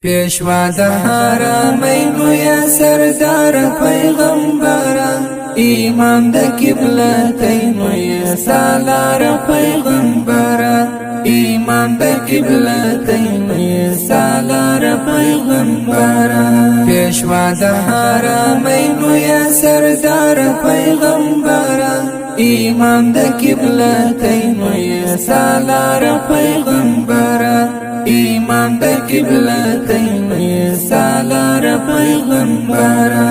پیشوا د حرمینو یا سردار پیغمبره امام د قبلتینو یا سالار پیغمبره امام د قبلتینو یا سالار پیغمبره پیشوا د حرمینو یا سردار پیغمبره امام د قبلتینو یا سالار پیغمبره امام د قبلتین سالار پیغمبره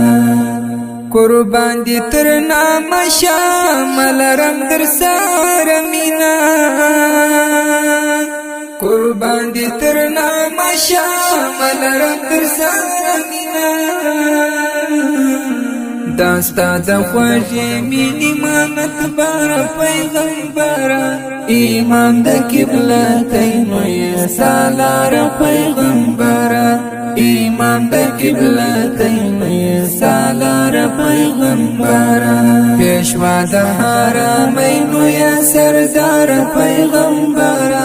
قربان دی تر نام شامل رم در سار مینا قربان دی تر نام شامل رم در سار مینا داستا د خوږې مینې مانت بار پیغمبره امام د قبلتینو یا سالار پیغمبره امام د قبلتینو یا سالار پیغمبره پیشوا د حرمینو یا سردار پیغمبره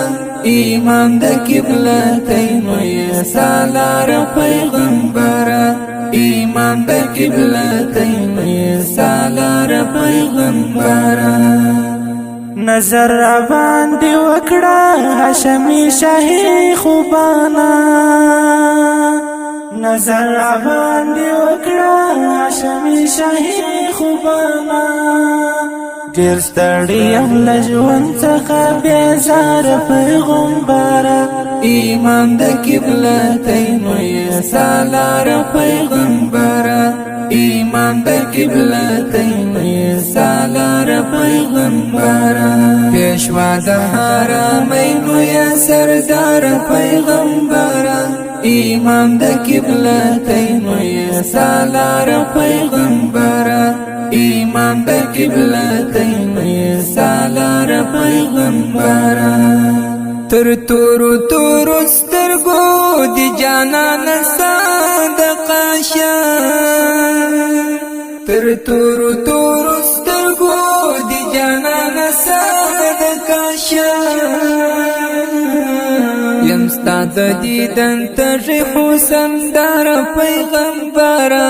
امام د قبلتینو یا سالار پیغمبره امام د قبلتین سالار پیغمبره نظر باندې وکړه هاشمي شاهي خوبانا نظر باندې وکړه هاشمي شاهي خوبانا ډېر ستړی یم له ژوند څخه بیزار پیغمبره امام د قبلتین سالار پیغمبره امام د قبلتین سالار پیغمبره پیشوا د حرمینو یا سردار پیغمبره امام د قبلتین سالار پیغمبره امام د قبلتین سالار پیغمبره تر تورو تورو سترګو دی جانان صادقه شه تر تورو تورو سترګو دی جانان صادقه شه یم ستا د دیدن تږی حسن دار پیغمبره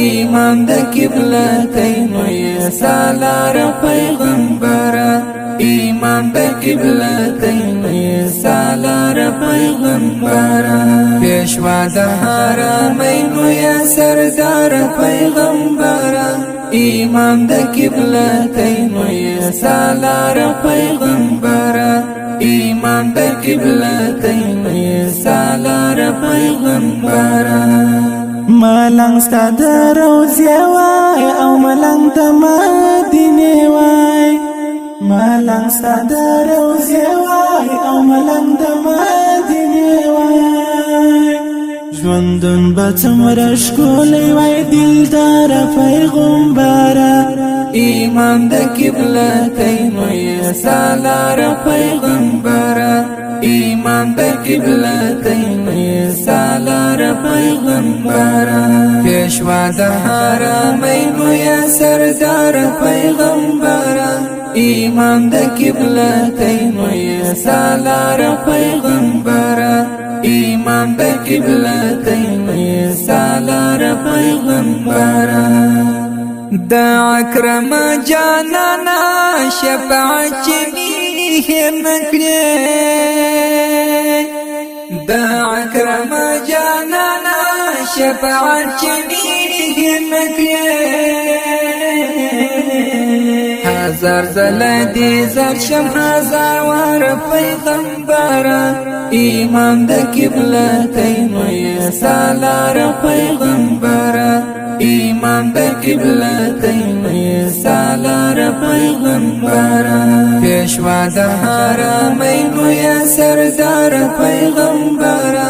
امام د قبلتینو سالار پیغمبره امام د قبلتین سالار پیغمبره پیشوا د حرمینو یا سردار پیغمبره امام د قبلتین سالار پیغمبره امام د قبلتین سالار پیغمبره ملنګ ستا د روضې وای او ملنګ د مدینې وای ملنګ ستا د روضې وای او ملنګ د مدینې وای ژوندون به څومره ښکلی وای دلدار پیغمبره امام د قبلتین سالار پیغمبره امام د قبلتین سالار پیغمبره پیشوا د حرمینو یا سردار پیغمبره امام د قبلتین سالار پیغمبره امام د قبلتین سالار پیغمبره د اکرم جانانا شفاعت چنی نکړي د اکرم جانانا شفاعت چنی نکړي هزار زلدی زر شم هزار وار پیغمبره امام د قبلتین سالار پیغمبره امام د قبلتین سالار پیغمبره پیشوا د حرمینو یا سردار پیغمبره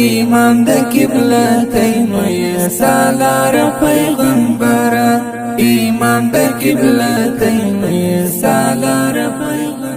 امام د قبلتین سالار پیغمبره امام د قبلتین سالار پیغمبره